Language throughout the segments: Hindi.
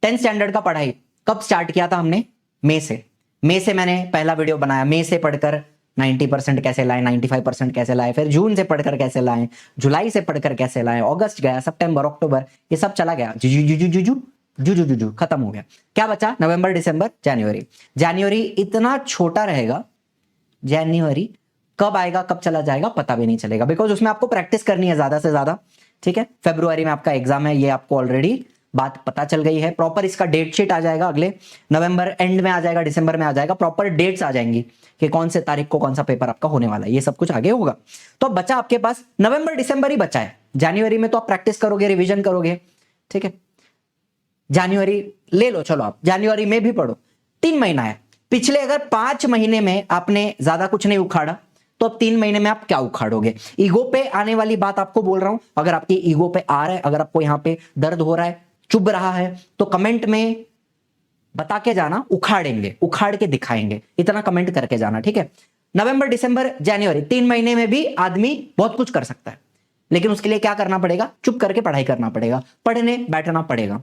10th स्टैंडर्ड का पढ़ाई कब स्टार्ट किया था हमने? मई से मैंने पहला वीडियो बनाया। मई से पढ़कर 90% कैसे लाए, 95% कैसे लाए, फिर जून से पढ़कर कैसे लाए, जुलाई से पढ़कर कैसे लाए, अगस्त गया, सितंबर, अक्टूबर, ये सब चला गया, जू खत्म हो गया। क्या बचा? नवंबर, दिसंबर, जनवरी। जनवरी इतना छोटा रहेगा, जनवरी कब आएगा कब चला जाएगा पता भी नहीं चलेगा, बिकॉज उसमें आपको प्रैक्टिस करनी है ज्यादा से ज्यादा। ठीक है, फरवरी में आपका एग्जाम है, ये आपको ऑलरेडी बात पता चल गई है। प्रॉपर इसका डेट शीट आ जाएगा, अगले नवंबर एंड में आ जाएगा, दिसंबर में आ जाएगा, प्रॉपर डेट्स आ जाएंगी कि कौन से तारीख को कौन सा पेपर आपका होने वाला है, ये सब कुछ आगे होगा। तो बचा आपके पास नवंबर दिसंबर ही बचा है। जनवरी में तो आप प्रैक्टिस करोगे, रिवीजन करोगे। ठीक है, जनवरी ले लो, चलो आप जनवरी में भी पढ़ो, 3 महीना है। पिछले अगर 5 महीने में आपने ज्यादा कुछ नहीं उखाड़ा तो अब 3 महीने में आप क्या उखाड़ोगे? ईगो पे आने वाली बात आपको बोल रहा हूं। अगर आपकी ईगो पे आ रहा है, अगर आपको यहां पे दर्द हो रहा है, चुभ रहा है, तो कमेंट में बता के जाना, उखाड़ेंगे, उखाड़ के दिखाएंगे, इतना कमेंट करके जाना। ठीक है, नवंबर दिसंबर जनवरी 3 महीने में भी आदमी बहुत कुछ कर सकता है, लेकिन उसके लिए क्या करना पड़ेगा? चुप करके पढ़ाई करना पड़ेगा, पढ़ने बैठना पड़ेगा।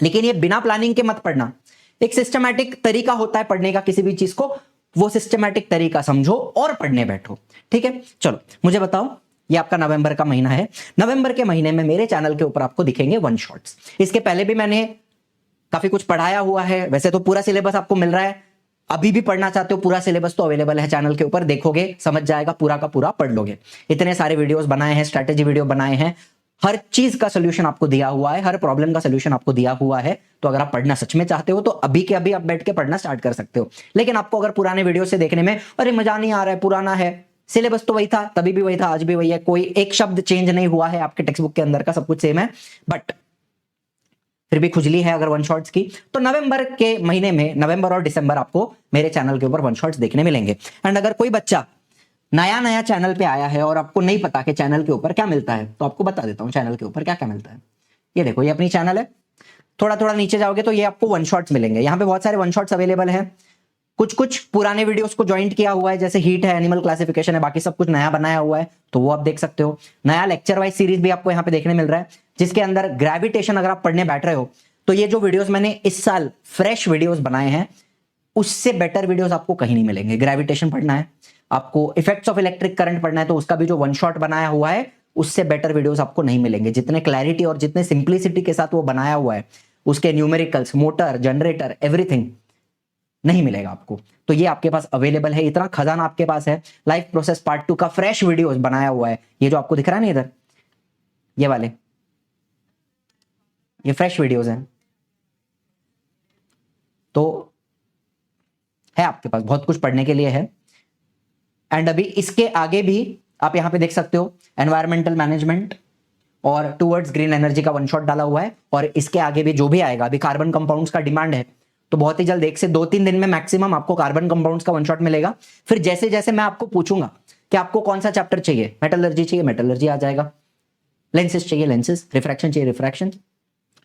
लेकिन ये बिना प्लानिंग के मत पढ़ना। एक सिस्टमैटिक तरीका होता है पढ़ने का किसी भी चीज को, वो सिस्टमैटिक तरीका समझो और पढ़ने बैठो। ठीक है, चलो मुझे बताओ, ये आपका नवंबर का महीना है। नवंबर के महीने में मेरे चैनल के ऊपर आपको दिखेंगे वन शॉट्स। इसके पहले भी मैंने काफी कुछ पढ़ाया हुआ है, वैसे तो पूरा सिलेबस आपको मिल रहा है। अभी भी पढ़ना चाहते हो, पूरा सिलेबस तो अवेलेबल है चैनल के ऊपर, देखोगे समझ जाएगा, पूरा का पूरा पढ़ लोगे। इतने सारे वीडियोस बनाए हैं, स्ट्रैटेजी वीडियो बनाए हैं, हर चीज का सोल्यूशन आपको दिया हुआ है, हर प्रॉब्लम का सोल्यूशन आपको दिया हुआ है। तो अगर आप पढ़ना सच में चाहते हो तो अभी के अभी आप बैठ के पढ़ना स्टार्ट कर सकते हो। लेकिन आपको अगर पुराने वीडियो से देखने में अरे मजा नहीं आ रहा है, पुराना है, सिलेबस तो वही था, तभी भी वही था, आज भी वही है, कोई एक शब्द चेंज नहीं हुआ है, आपके टेक्स्ट बुक के अंदर का सब कुछ सेम है, बट फिर भी खुजली है अगर वन शॉट्स की, तो नवंबर के महीने में, नवंबर और दिसंबर आपको मेरे चैनल के ऊपर वन शॉट्स देखने मिलेंगे। एंड अगर कोई बच्चा नया चैनल पे आया है और आपको नहीं पता कि चैनल के ऊपर क्या मिलता है, तो आपको बता देता हूं चैनल के ऊपर क्या क्या मिलता है। ये देखो, ये अपनी चैनल है, थोड़ा थोड़ा नीचे जाओगे तो ये आपको वन शॉट्स मिलेंगे। यहाँ पे बहुत सारे वन शॉट्स अवेलेबल है, कुछ पुराने वीडियोस को ज्वाइंट किया हुआ है, जैसे हीट है, एनिमल क्लासिफिकेशन है, बाकी सब कुछ नया बनाया हुआ है, तो वो आप देख सकते हो। नया लेक्चर वाइज सीरीज भी आपको यहाँ पे देखने मिल रहा है, जिसके अंदर ग्रेविटेशन अगर आप पढ़ने बैठ रहे हो तो ये जो वीडियोस मैंने इस साल फ्रेश वीडियोस बनाए हैं, उससे बेटर वीडियोस आपको कहीं नहीं मिलेंगे। ग्रेविटेशन पढ़ना है आपको, इफेक्ट्स ऑफ इलेक्ट्रिक करंट पढ़ना है, तो उसका भी जो वन शॉट बनाया हुआ है उससे बेटर वीडियोस आपको नहीं मिलेंगे। जितने क्लैरिटी और जितने सिंप्लिसिटी के साथ वो बनाया हुआ है, उसके न्यूमेरिकल्स, मोटर, जनरेटर, एवरीथिंग नहीं मिलेगा आपको। तो ये आपके पास अवेलेबल है, इतना खजाना आपके पास है। लाइफ प्रोसेस पार्ट 2 का फ्रेश वीडियोस बनाया हुआ है, ये जो आपको दिख रहा है ना इधर, ये वाले, ये फ्रेश वीडियोस हैं। तो है आपके पास बहुत कुछ पढ़ने के लिए है। एंड अभी इसके आगे भी आप यहां पे देख सकते हो, एनवायरमेंटल मैनेजमेंट और टुवर्ड्स ग्रीन एनर्जी का वन शॉट डाला हुआ है। और इसके आगे भी जो भी आएगा, अभी कार्बन कंपाउंड्स का डिमांड है, तो बहुत ही जल्द 1 से 2-3 दिन में मैक्सिमम आपको कार्बन कंपाउंड्स का वन शॉट मिलेगा। फिर जैसे जैसे मैं आपको पूछूंगा कि आपको कौन सा चैप्टर चाहिए, मेटलर्जी चाहिए, मेटलर्जी आ जाएगा, लेंसेज चाहिए, लेंसेज, रिफ्रैक्शन चाहिए, रिफ्रैक्शन,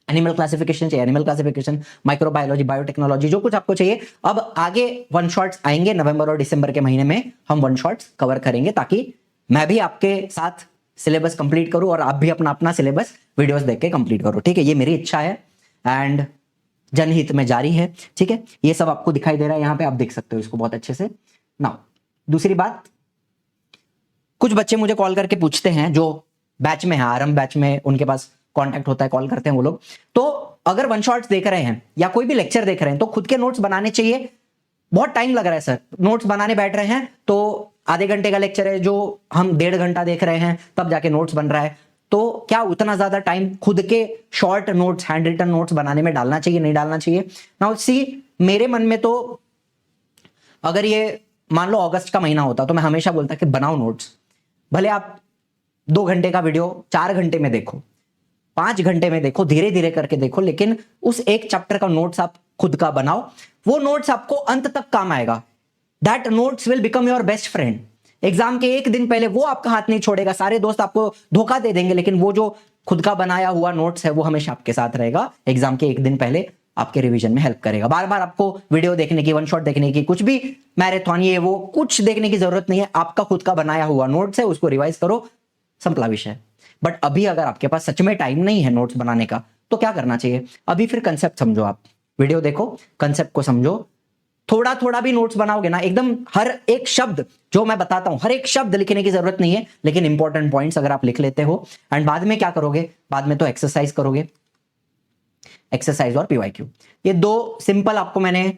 एनिमल क्लासिफिकेशन चाहिए, एनिमल क्लासिफिकेशन, माइक्रोबायोलॉजी, बायोटेक्नोलॉजी, जो कुछ आपको चाहिए। अब आगे वन शॉट्स आएंगे, नवंबर और दिसंबर के महीने में हम वन शॉट्स कवर करेंगे, ताकि मैं भी आपके साथ सिलेबस कंप्लीट करूं और आप भी अपना अपना सिलेबस वीडियोस देख के कंप्लीट करो। ठीक है, ये मेरी इच्छा है एंड जनहित में जारी है। ठीक है, ये सब आपको दिखाई दे रहा है यहाँ पे, आप देख सकते हो इसको बहुत अच्छे से। नाउ दूसरी बात, कुछ बच्चे मुझे कॉल करके पूछते हैं, जो बैच में है, आरंभ बैच में, उनके पास कांटेक्ट होता है, कॉल करते हैं वो लोग। तो अगर वन शॉट्स देख रहे हैं या कोई भी लेक्चर देख रहे हैं तो खुद के नोट्स बनाने चाहिए। बहुत टाइम लग रहा है सर, नोट्स बनाने बैठ रहे हैं तो आधे घंटे का लेक्चर है, जो हम 1.5 घंटा देख रहे हैं, तब जाके नोट्स बन रहा है। तो क्या उतना ज्यादा टाइम खुद के short notes, hand written notes बनाने में डालना चाहिए, नहीं डालना चाहिए? नाउ सी, मेरे मन में तो अगर ये मान लो अगस्त का महीना होता तो मैं हमेशा बोलता कि बनाओ नोट्स, भले आप 2 घंटे का वीडियो 4 घंटे में देखो, 5 घंटे में देखो, धीरे धीरे करके देखो, लेकिन उस एक चैप्टर का नोट्स आप खुद का बनाओ। वो नोट्स आपको अंत तक काम आएगा। That notes will become your best friend. Exam के 1 दिन पहले वो आपका हाथ नहीं छोड़ेगा, सारे दोस्त आपको धोखा दे देंगे, लेकिन वो जो खुद का बनाया हुआ नोट्स है वो हमेशा आपके साथ रहेगा। एग्जाम के 1 दिन पहले आपके रिवीजन में हेल्प करेगा। बार बार आपको वीडियो देखने की, वन शॉट देखने की, कुछ भी मैराथन ये वो कुछ देखने की जरूरत नहीं है। आपका खुद का बनाया हुआ नोट्स है, उसको रिवाइज करो, संपला विषय। बट अभी अगर आपके पास सच में टाइम नहीं है नोट्स बनाने का, तो क्या करना चाहिए, अभी फिर कंसेप्ट समझो, आप वीडियो देखो, कंसेप्ट को समझो, थोड़ा थोड़ा भी नोट्स बनाओगे ना, एकदम हर एक शब्द जो मैं बताता हूं हर एक शब्द लिखने की जरूरत नहीं है, लेकिन इंपॉर्टेंट पॉइंट्स अगर आप लिख लेते हो, एंड बाद में क्या करोगे, बाद में तो एक्सरसाइज करोगे, एक्सरसाइज और पीवाईक्यू, ये दो सिंपल आपको मैंने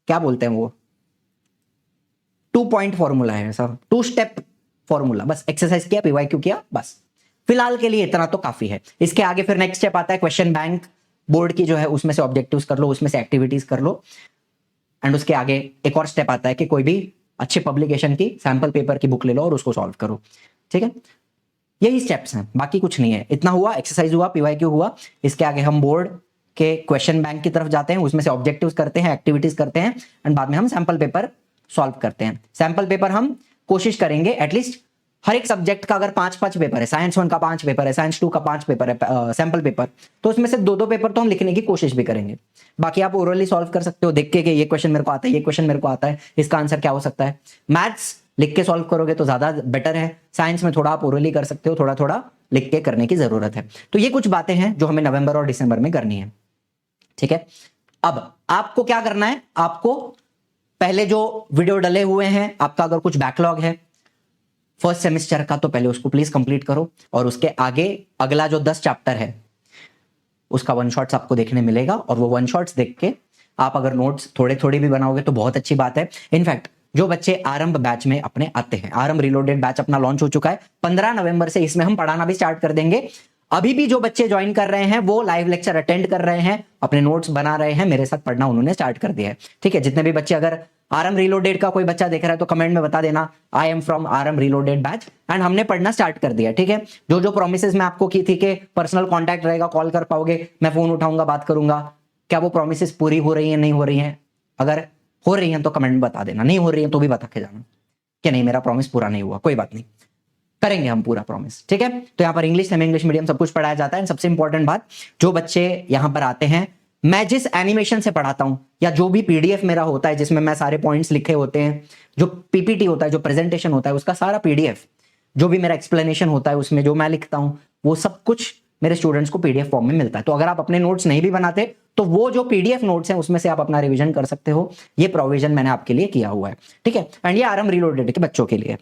क्या बोलते हैं वो 2 पॉइंट फॉर्मूला है सर, 2 स्टेप फॉर्मूला, बस एक्सरसाइज किया पीवाईक्यू किया, बस फिलहाल के लिए इतना तो काफी है। इसके आगे फिर नेक्स्ट स्टेप आता है क्वेश्चन बैंक, बोर्ड की जो है उसमें से ऑब्जेक्टिव्स कर लो, उसमें से एक्टिविटीज कर लो, एंड उसके आगे एक और स्टेप आता है कि कोई भी अच्छे पब्लिकेशन की सैंपल पेपर की बुक ले लो और उसको सॉल्व करो, ठीक है। यही स्टेप्स हैं, बाकी कुछ नहीं है। इतना हुआ, एक्सरसाइज हुआ, पीवाईक्यू हुआ, इसके आगे हम बोर्ड के क्वेश्चन बैंक की तरफ जाते हैं, उसमें से ऑब्जेक्टिव्स करते हैं, एक्टिविटीज करते हैं, एंड बाद में हम सैंपल पेपर सॉल्व करते हैं। सैंपल पेपर हम कोशिश करेंगे एटलीस्ट हर एक सब्जेक्ट का अगर 5-5 पेपर है, साइंस 1 का 5 पेपर है, साइंस 2 का 5 पेपर है सैंपल पेपर, तो उसमें से 2-2 पेपर तो हम लिखने की कोशिश भी करेंगे। बाकी आप ओरली सॉल्व कर सकते हो, देख के कि ये क्वेश्चन मेरे को आता है, ये क्वेश्चन मेरे को आता है, इसका आंसर क्या हो सकता है। मैथ्स लिख के सॉल्व करोगे तो ज्यादा बेटर है, साइंस में थोड़ा आप ओरली कर सकते हो, थोड़ा थोड़ा लिख के करने की जरूरत है। तो ये कुछ बातें हैं जो हमें नवंबर और दिसंबर में करनी है, ठीक है। अब आपको क्या करना है, आपको पहले जो वीडियो डले हुए हैं, आपका अगर कुछ बैकलॉग है फर्स्ट सेमेस्टर का, तो पहले उसको प्लीज कंप्लीट करो, और उसके आगे अगला जो 10 चैप्टर है उसका वन शॉट्स आपको देखने मिलेगा, और वो वन शॉट्स देख के आप अगर नोट्स थोड़े थोड़े भी बनाओगे तो बहुत अच्छी बात है। इनफैक्ट जो बच्चे आरंभ बैच में अपने आते हैं, आरंभ रिलोडेड बैच अपना लॉन्च हो चुका है, 15 नवंबर से इसमें हम पढ़ाना भी स्टार्ट कर देंगे। अभी भी जो बच्चे ज्वाइन कर रहे हैं वो लाइव लेक्चर अटेंड कर रहे हैं, अपने नोट्स बना रहे हैं, मेरे साथ पढ़ना उन्होंने स्टार्ट कर दिया है, ठीक है। जितने भी बच्चे, अगर आरएम रिलोडेड का कोई बच्चा देख रहा है तो कमेंट में बता देना I am from RM reloaded batch, and हमने पढ़ना स्टार्ट कर दिया, ठीक है। जो जो प्रॉमिसेस मैं आपको की थी कि पर्सनल कांटेक्ट रहेगा, कॉल कर पाओगे, मैं फोन उठाऊंगा, बात करूंगा, क्या वो प्रॉमिसेस पूरी हो रही है, नहीं हो रही है? अगर हो रही है तो कमेंट में बता देना, नहीं हो रही है तो भी बता के जाना कि नहीं मेरा प्रॉमिस पूरा नहीं हुआ, कोई बात नहीं, करेंगे हम पूरा प्रॉमिस, ठीक है। तो यहाँ पर इंग्लिश, सेमी इंग्लिश मीडियम सब कुछ पढ़ाया जाता है। सबसे इंपॉर्टेंट बात, जो बच्चे यहाँ पर आते हैं, मैं जिस एनिमेशन से पढ़ाता हूं या जो भी पीडीएफ मेरा होता है जिसमें मैं सारे पॉइंट्स लिखे होते हैं, जो पीपीटी होता है, जो प्रेजेंटेशन होता है, उसका सारा पीडीएफ, जो भी मेरा एक्सप्लेनेशन होता है उसमें जो मैं लिखता हूं, वो सब कुछ मेरे स्टूडेंट्स को पीडीएफ फॉर्म में मिलता है। तो अगर आप अपने नोट्स नहीं भी बनाते तो वो जो पीडीएफ नोट्स हैं उसमें से आप अपना रिवीजन कर सकते हो, ये प्रोविजन मैंने आपके लिए किया हुआ है, ठीक है। एंड ये आरएम रिलोडेड के बच्चों के लिए,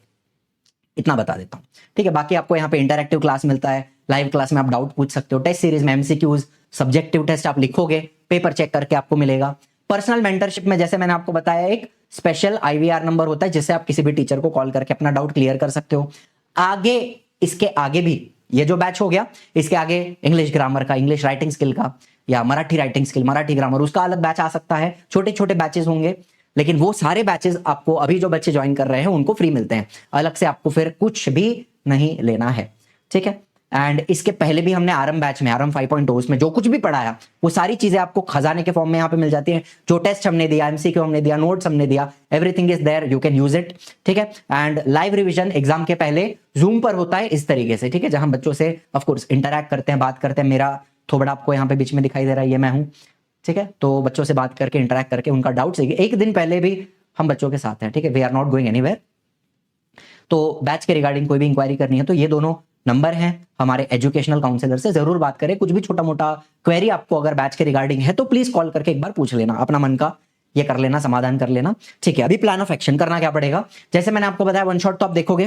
इतना बता देता हूं, ठीक है। बाकी आपको यहाँ पे इंटरैक्टिव क्लास मिलता है, लाइव क्लास में आप डाउट पूछ सकते हो, टेस्ट सीरीज में एमसीक्यूज, सब्जेक्टिव टेस्ट आप लिखोगे, पेपर चेक करके आपको मिलेगा। पर्सनल मेंटरशिप में जैसे मैंने आपको बताया एक स्पेशल आईवीआर नंबर होता है जिससे आप किसी भी टीचर को कॉल करके अपना डाउट क्लियर कर सकते हो। आगे, इसके आगे भी, ये जो बैच हो गया, इसके आगे इंग्लिश ग्रामर का, इंग्लिश राइटिंग स्किल का, या Marathi writing skill, Marathi grammar, उसका अलग बैच आ सकता है। छोटे छोटे बैचेस होंगे, लेकिन वो सारे बैचेस आपको अभी जो बच्चे ज्वाइन कर रहे हैं उनको फ्री मिलते हैं, अलग से आपको फिर कुछ भी नहीं लेना है, ठीक है। एंड इसके पहले भी हमने आरएम बैच में, आरएम 5.0 उसमें जो कुछ भी पढ़ाया वो सारी चीजें आपको खजाने के फॉर्म में यहाँ पे मिल जाती है। जो टेस्ट हमने दिया, एमसीक्यू हमने दिया, नोट्स हमने दिया, everything is there, you can use it, ठीक है। एंड लाइव रिवीजन एग्जाम के पहले जूम पर होता है इस तरीके से, ठीक है, जहां बच्चों से ऑफकोर्स इंटरैक्ट करते हैं, बात करते हैं। मेरा थोबड़ा आपको यहाँ पे बीच में दिखाई दे रहा है, ये मैं हूँ, ठीक है। तो बच्चों से बात करके, इंटरैक्ट करके, उनका डाउट्स एक दिन पहले भी हम बच्चों के साथ हैं, ठीक है। We are not going anywhere. तो बैच के रिगार्डिंग कोई भी इंक्वायरी करनी है तो ये दोनों नंबर हैं हमारे एजुकेशनल काउंसलर से, जरूर बात करें। कुछ भी छोटा मोटा क्वेरी आपको अगर बैच के रिगार्डिंग है तो प्लीज कॉल करके एक बार पूछ लेना, अपना मन का ये कर लेना, समाधान कर लेना, ठीक है। अभी प्लान ऑफ एक्शन करना क्या पड़ेगा, जैसे मैंने आपको बताया वन शॉट तो आप देखोगे।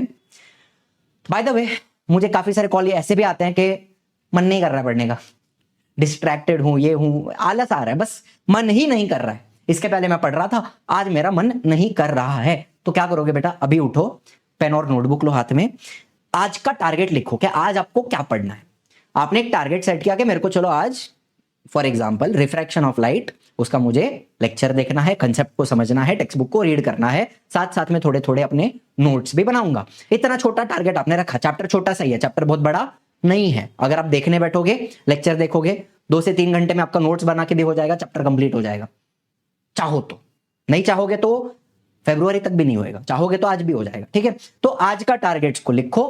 बाय द वे, मुझे काफी सारे कॉल ये ऐसे भी आते हैं कि मन नहीं कर रहा है पढ़ने का, डिस्ट्रैक्टेड हूं, ये हूं, आलस आ रहा है, बस मन ही नहीं कर रहा है। इसके पहले मैं पढ़ रहा था, आज मेरा मन नहीं कर रहा है। तो क्या करोगे बेटा, अभी उठो, पेन और नोटबुक लो हाथ में, आज का टारगेट लिखो कि आज आपको क्या पढ़ना है। आपने एक टारगेट सेट किया कि मेरे को चलो आज for example refraction of light, उसका मुझे लेक्चर देखना है, कंसेप्ट को समझना है, टेक्स्ट बुक को रीड करना है, साथ साथ में थोड़े थोड़े अपने नोट्स भी बनाऊंगा। इतना छोटा टारगेट आपने रखा। चैप्टर छोटा सा ही है, चैप्टर बहुत बड़ा नहीं है। अगर आप देखने बैठोगे, लेक्चर देखोगे, 2 से 3 घंटे में आपका नोट्स बना के भी हो जाएगा, चैप्टर कंप्लीट हो जाएगा, चाहो तो। नहीं चाहोगे तो फरवरी तक भी नहीं होएगा, चाहोगे तो आज भी हो जाएगा, ठीक है। तो आज का टारगेट्स को लिखो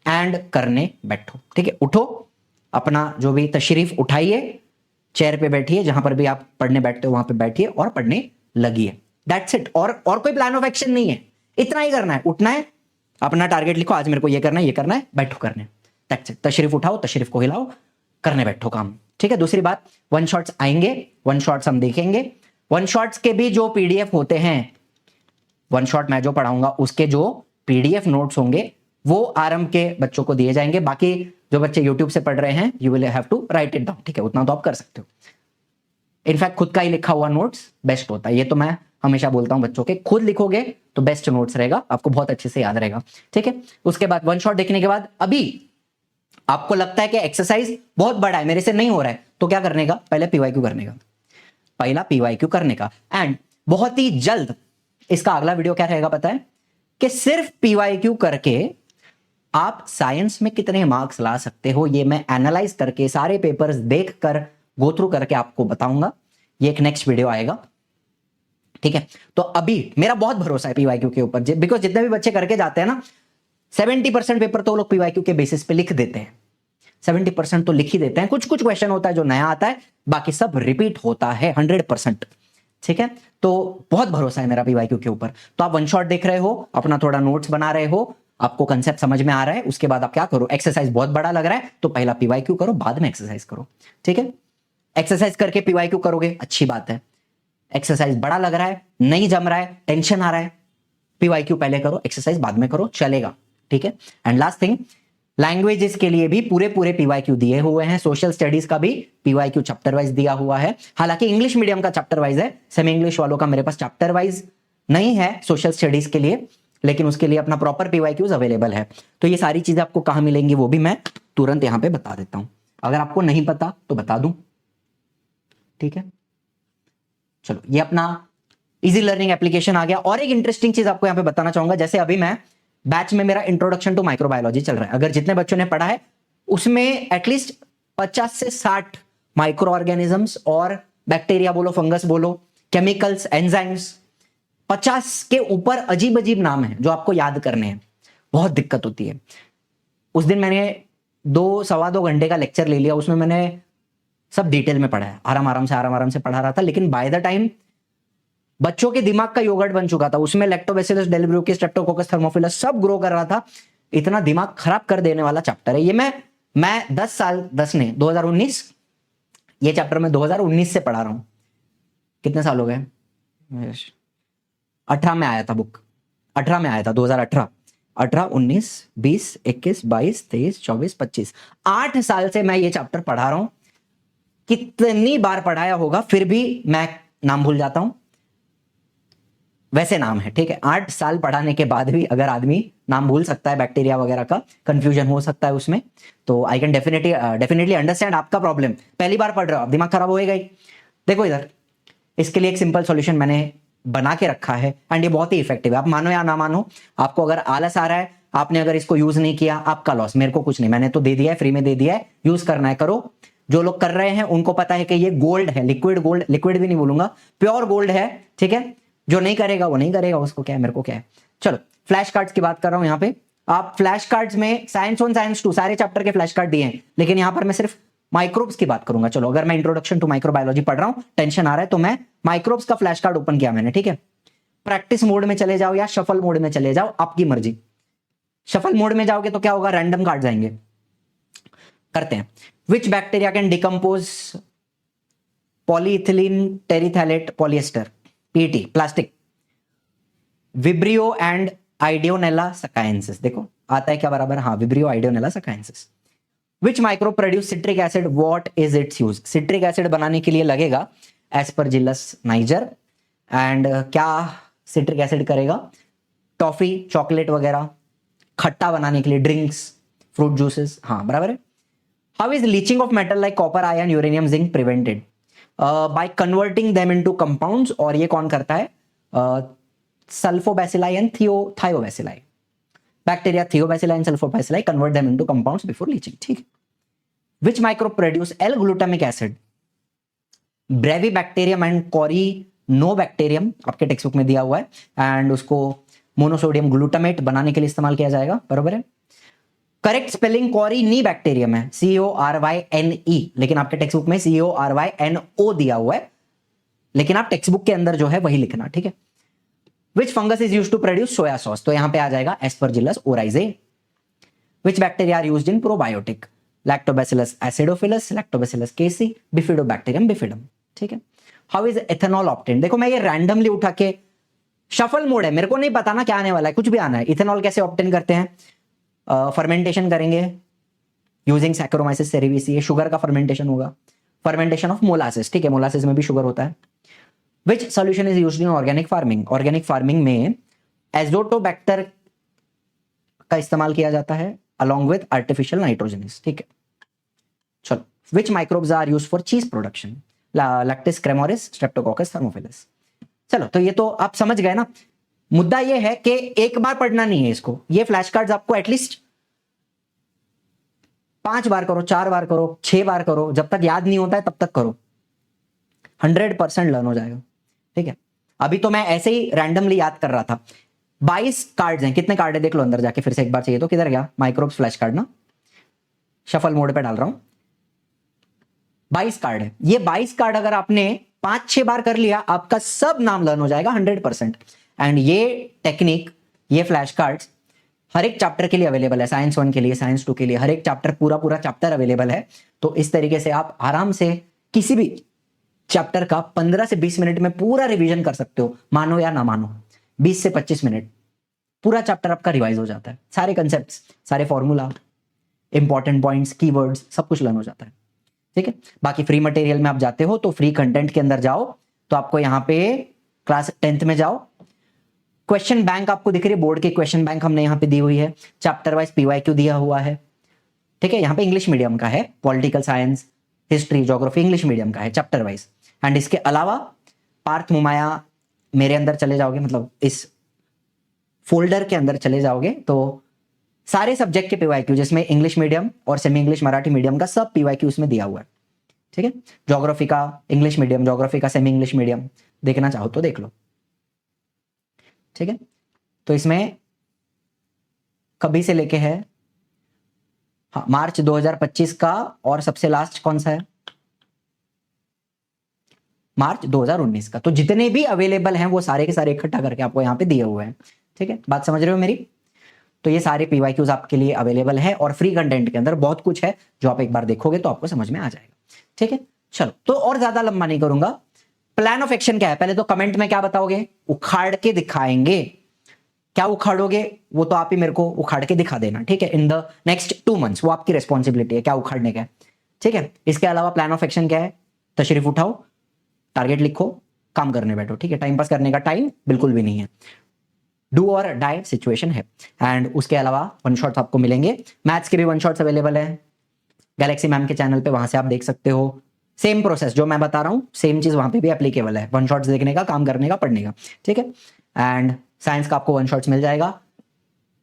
एंड करने बैठो, ठीक है। उठो, अपना जो भी तशरीफ उठाइए, चेयर पे बैठिए, जहां पर भी आप पढ़ने बैठते हो वहां पे बैठिए और पढ़ने लगिए। That's it. और कोई प्लान ऑफ एक्शन नहीं है, इतना ही करना है। उठना है, अपना टारगेट लिखो, आज मेरे को ये करना है, ये करना है, बैठो करने, दैट्स इट। तशरीफ उठाओ, तशरीफ को हिलाओ, करने बैठो काम, ठीक है। दूसरी बात, वन शॉट्स आएंगे, वन शॉट्स हम देखेंगे, वन शॉट्स के भी जो पीडीएफ होते हैं, वन शॉट मैं जो पढ़ाऊंगा उसके जो पीडीएफ नोट्स होंगे वो आरंभ के बच्चों को दिए जाएंगे। बाकी जो बच्चे यूट्यूब से पढ़ रहे हैं, you will have to write it down, ठीक है, उतना तो आप कर सकते हो। इनफैक्ट खुद का ही लिखा हुआ नोट्स बेस्ट होता है, ये तो मैं हमेशा बोलता हूं बच्चों के, खुद लिखोगे तो बेस्ट नोट्स रहेगा, आपको बहुत अच्छे से याद रहेगा, ठीक है। उसके बाद वन शॉट देखने के बाद अभी आपको लगता है कि एक्सरसाइज बहुत बड़ा है, मेरे से नहीं हो रहा है, तो क्या करने का, पहले पीवाईक्यू करने का, पहला पीवाईक्यू करने का। एंड बहुत ही जल्द इसका अगला वीडियो क्या रहेगा पता है, कि सिर्फ पीवाईक्यू करके आप साइंस में कितने मार्क्स ला सकते हो, ये मैं एनालाइज करके सारे पेपर्स देखकर गो थ्रू करके आपको बताऊंगा। ये एक नेक्स्ट वीडियो आएगा, ठीक है। तो अभी मेरा बहुत भरोसा है पीवाईक्यू के ऊपर, बिकॉज जितने भी बच्चे करके जाते हैं ना, 70% पेपर तो लोग पीवाईक्यू के बेसिस पे लिख देते हैं, 70% तो लिख ही देते हैं। कुछ कुछ क्वेश्चन होता है जो नया आता है, बाकी सब रिपीट होता है 100%, ठीक है। तो बहुत भरोसा है मेरा पीवाईक्यू के ऊपर। तो आप वन शॉट देख रहे हो, अपना थोड़ा नोट्स बना रहे हो, आपको कंसेप्ट समझ में आ रहा है, उसके बाद आप क्या करो, एक्सरसाइज बहुत बड़ा लग रहा है तो पहला पीवाईक्यू करो, बाद में एक्सरसाइज करो, ठीक है। एक्सरसाइज करके पीवाईक्यू करोगे, अच्छी बात है। एक्सरसाइज बड़ा लग रहा है, नहीं जम रहा है, टेंशन आ रहा है, पीवाईक्यू पहले करो, एक्सरसाइज बाद में करो, चलेगा, ठीक है। एंड लास्ट थिंग, लैंग्वेजेस के लिए भी पूरे पूरे पीवाईक्यू दिए हुए हैं, सोशल स्टडीज का भी पीवाईक्यू चैप्टर वाइज दिया हुआ है। हालांकि इंग्लिश मीडियम का चैप्टर वाइज है, सेमी इंग्लिश वालों का मेरे पास चैप्टर वाइज नहीं है सोशल स्टडीज के लिए, लेकिन उसके लिए अपना प्रॉपर पीवाईक्यूज अवेलेबल है। तो ये सारी चीजें आपको कहां मिलेंगी वो भी मैं तुरंत यहां पे बता देता हूं, अगर आपको नहीं पता तो बता दूं, ठीक है। चलो, ये अपना इजी लर्निंग एप्लीकेशन आ गया। और एक इंटरेस्टिंग चीज आपको यहां पे बताना चाहूंगा, जैसे अभी मैं बैच में मेरा इंट्रोडक्शन टू माइक्रोबायोलॉजी चल रहा है, अगर जितने बच्चों ने पढ़ा है उसमें एटलीस्ट 50 से 60 माइक्रो ऑर्गेनिजम्स और बैक्टीरिया बोलो, फंगस बोलो, केमिकल्स, एंजाइम्स, 50 के ऊपर अजीब अजीब नाम है जो आपको याद करने हैं, बहुत दिक्कत होती है। उस दिन मैंने 2-2.25 घंटे का लेक्चर ले लिया, उसमें मैंने सब डिटेल में पढ़ा है, आराम आराम से पढ़ा रहा था, लेकिन बाय द टाइम बच्चों के दिमाग का योगर्ट बन चुका था, उसमें लैक्टोबैसिलस, डेलिब्रूकिस, स्ट्रेप्टोकोकस, थर्मोफिलस सब ग्रो कर रहा था। इतना दिमाग खराब कर देने वाला चैप्टर है ये। मैं 10 साल, 10 नहीं 2019, ये चैप्टर मैं 2019 से पढ़ा रहा हूं। कितने साल हो गए, 18 में आया था बुक, 18 में आया था, 2018, 18, 19, 20, 21, 22, 23, 24, 25, 8 साल से मैं ये चैप्टर पढ़ा रहा हूं। कितनी बार पढ़ाया होगा, फिर भी मैं नाम भूल जाता हूं, वैसे नाम है, ठीक है। 8 साल पढ़ाने के बाद भी अगर आदमी नाम भूल सकता है, बैक्टीरिया वगैरह का कंफ्यूजन हो सकता है उसमें, तो आई कैन डेफिनेटली अंडरस्टैंड आपका प्रॉब्लम। पहली बार पढ़ रहे हो आप, दिमाग खराब होएगा ही। देखो इधर, इसके लिए एक सिंपल सॉल्यूशन मैंने बना के रखा है, एंड ये बहुत ही इफेक्टिव है। आप मानो या ना मानो, आपको अगर आलस आ रहा है, आपने अगर इसको यूज नहीं किया, आपका लॉस, मेरे को कुछ नहीं, मैंने तो दे दिया है, फ्री में दे दिया है, यूज करना है करो। जो लोग कर रहे हैं उनको पता है कि ये गोल्ड है, लिक्विड गोल्ड, लिक्विड भी नहीं बोलूंगा, प्योर गोल्ड है, ठीक है। जो नहीं करेगा वो नहीं करेगा, उसको क्या है, मेरे को क्या है। चलो, फ्लैश कार्ड्स की बात कर रहा हूं यहां पे। आप फ्लैश कार्ड्स में साइंस 1, साइंस 2 सारे चैप्टर के फ्लैश कार्ड दिए हैं, लेकिन यहां पर मैं सिर्फ माइक्रोब्स की बात करूंगा। चलो, अगर मैं इंट्रोडक्शन टू माइक्रोबायोलॉजी पढ़ रहा हूं, टेंशन आ रहा है, तो मैं माइक्रोब्स का फ्लैश कार्ड ओपन किया मैंने, ठीक है। प्रैक्टिस मोड में चले जाओ या शफल मोड में चले जाओ, आपकी मर्जी। शफल मोड में जाओगे तो क्या होगा, रैंडम कार्ड जाएंगे। करते हैं। Which bacteria can decompose polyethylene terephthalate polyester, PT, plastic, Vibrio and Ideonella sakaiensis. देखो आता है क्या बराबर, हाँ, Vibrio Ideonella sakaiensis. Which micro produce citric acid, what is its use. Citric acid बनाने के लिए लगेगा एस्परजिलस नाइजर, एंड क्या सिट्रिक एसिड करेगा, टॉफी, चॉकलेट वगैरह, खट्टा बनाने के लिए ड्रिंक्स, फ्रूट जूसेस, हाँ बराबर है। How is leaching of metal like copper, iron, uranium, zinc prevented, by converting them into compounds. और ये कौन करता है, sulfobacilli and thiobacilli. Bacteria thiobacilli and sulfobacilli convert them into compounds before leaching, ठीक है। Which micro produce L glutamic acid, Brevibacterium and no bacterium, आपके टेक्स्ट बुक में दिया हुआ है, एंड उसको मोनोसोडियम ग्लूटामेट बनाने के लिए इस्तेमाल किया जाएगा, बराबर है। करेक्ट स्पेलिंग नी बैक्टीरियम है, CORYNE, लेकिन आपके टेक्स्ट बुक में CORYNO दिया हुआ है, लेकिन आप टेक्स्ट बुक के अंदर जो है वही लिखना, ठीक है। Which fungus is used to produce soya sauce, तो यहां पे आ जाएगा Aspergillus oryzae. Which bacteria are used in probiotic, Lactobacillus acidophilus, Lactobacillus casei, Bifidobacterium bifidum. ठीक है। How is ethanol obtained? देखो मैं ये रैंडमली उठा के, शफल मोड है, मेरे को नहीं पता ना क्या आने वाला है, कुछ भी आना है। इथेनॉल कैसे ऑब्टेन करते हैं? फर्मेंटेशन करेंगे यूजिंग सैक्रोमाइसिस सेरेविसिए, शुगर का फर्मेंटेशन होगा, फर्मेंटेशन ऑफ मोलासिस। ठीक है, मोलासिस में भी शुगर होता है। Which solution is used in organic farming? Organic farming में एजोटोबैक्टर का इस्तेमाल किया जाता है अलॉन्ग विद आर्टिफिशियल नाइट्रोजनस। ठीक है, चलो। Which microbes are used for cheese production? Lactis cremoris, Streptococcus, thermophilus. चलो, तो ये तो आप समझ गए ना। मुद्दा ये है कि एक बार पढ़ना नहीं है इसको, ये फ्लैश कार्ड्स आपको एटलीस्ट 5 बार करो, 4 बार करो, 6 बार करो, जब तक याद नहीं होता है तब तक करो, 100% लर्न हो जाएगा। ठीक है, अभी तो मैं ऐसे ही रैंडमली याद कर रहा था। 22 कार्ड्स हैं, कितने कार्ड है देख लो अंदर जाके फिर से एक बार, चाहिए तो। किधर गया माइक्रोब्स फ्लैश कार्ड ना, शफल मोड पे डाल रहा हूं। 22 कार्ड है, ये 22 कार्ड अगर आपने 5-6 बार कर लिया, आपका सब नाम लर्न हो जाएगा 100%। एंड ये टेक्निक, ये फ्लैश कार्ड्स हर एक चैप्टर के लिए अवेलेबल है, साइंस 1 के लिए, साइंस 2 के लिए, हर एक चैप्टर पूरा चैप्टर अवेलेबल है। तो इस तरीके से आप आराम से किसी भी चैप्टर का 15 से 20 मिनट में पूरा रिवीजन कर सकते हो, मानो या ना मानो। 20 से 25 मिनट पूरा चैप्टर आपका रिवाइज हो जाता है, सारे कंसेप्ट्स, सारे फॉर्मूला, इंपॉर्टेंट पॉइंट्स, कीवर्ड्स, सब कुछ लर्न हो जाता है। ठीक है, बाकी फ्री मटेरियल में आप जाते हो तो फ्री कंटेंट के अंदर जाओ, तो आपको यहां पे क्लास 10th में जाओ, क्वेश्चन बैंक आपको दिख रही है, बोर्ड के क्वेश्चन बैंक हमने यहाँ पे दी हुई है, चैप्टर वाइज पीवाईक्यू दिया हुआ है। ठीक है, यहाँ पे इंग्लिश मीडियम का है, political science, history, geography English medium का है चैप्टर वाइज। एंड इसके अलावा पार्थ मुमाया मेरे अंदर चले जाओगे, मतलब इस फोल्डर के अंदर चले जाओगे तो सारे सब्जेक्ट के पीवाईक्यू, जिसमें इंग्लिश मीडियम और सेमी इंग्लिश मराठी मीडियम का सब पीवाईक्यू इसमें दिया हुआ है। ठीक है, ज्योग्राफी का इंग्लिश मीडियम, ज्योग्राफी का सेमी इंग्लिश मीडियम, देखना चाहो तो देख लो। ठीक है, तो इसमें कभी से लेके है, हाँ, मार्च 2025 का, और सबसे लास्ट कौन सा है? मार्च 2019 का। तो जितने भी अवेलेबल हैं वो सारे के सारे इकट्ठा करके आपको यहाँ पे दिए हुए हैं। ठीक है, बात समझ रहे हो मेरी? तो ये सारे पीवाईक्यूज आपके लिए अवेलेबल है, और फ्री कंटेंट के अंदर बहुत कुछ है जो आप एक बार देखोगे तो आपको समझ में आ जाएगा। ठीक है, चलो, तो और ज्यादा लंबा नहीं करूंगा। प्लान ऑफ एक्शन क्या है? पहले तो कमेंट में क्या बताओगे? उखाड़ के दिखाएंगे। क्या उखाड़ोगे वो तो आप ही मेरे को उखाड़ के दिखा देना। ठीक है, इन द नेक्स्ट 2 मंथ्स, वो आपकी रिस्पॉन्सिबिलिटी है क्या उखाड़ने का है। ठीक है, इसके अलावा प्लान ऑफ एक्शन क्या है? तशरीफ उठाओ, टारगेट लिखो, काम करने बैठो। ठीक है, टाइम पास करने का टाइम बिल्कुल भी नहीं है, डू और डाई सिचुएशन है। एंड उसके अलावा वन शॉट्स आपको मिलेंगे, मैथ्स के भी वन शॉट्स अवेलेबल है गैलेक्सी मैम के चैनल पे, वहां से आप देख सकते हो। सेम प्रोसेस जो मैं बता रहा हूँ, सेम चीज वहां पे भी एप्लीकेबल है, वन शॉट्स देखने का, काम करने का, पढ़ने का। ठीक है, एंड साइंस का आपको वन शॉट्स मिल जाएगा।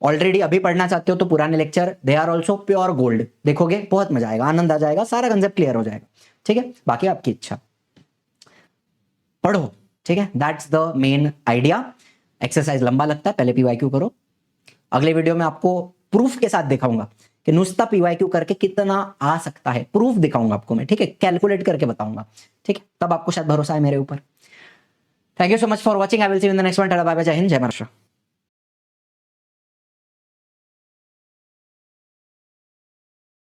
ऑलरेडी अभी पढ़ना चाहते हो तो पुराने lecture, they are also pure gold, देखोगे बहुत मजा आएगा, आनंद आ जाएगा, सारा कंसेप्ट क्लियर हो जाएगा। ठीक है, बाकी आपकी इच्छा, पढ़ो। ठीक है, that's the main idea. Exercise लंबा लगता है, पहले पीवाईक्यू करो। अगले वीडियो में आपको प्रूफ के साथ दिखाऊंगा कि नुस्ता पीवाईक्यू करके कितना आ सकता है, प्रूफ दिखाऊंगा आपको मैं। ठीक है, कैलकुलेट करके बताऊंगा। ठीक है, तब आपको शायद भरोसा है मेरे ऊपर। Thank you so much for watching, I will see you in the next one. Tata bye bye, Jai Hind, जय महाराष्ट्र।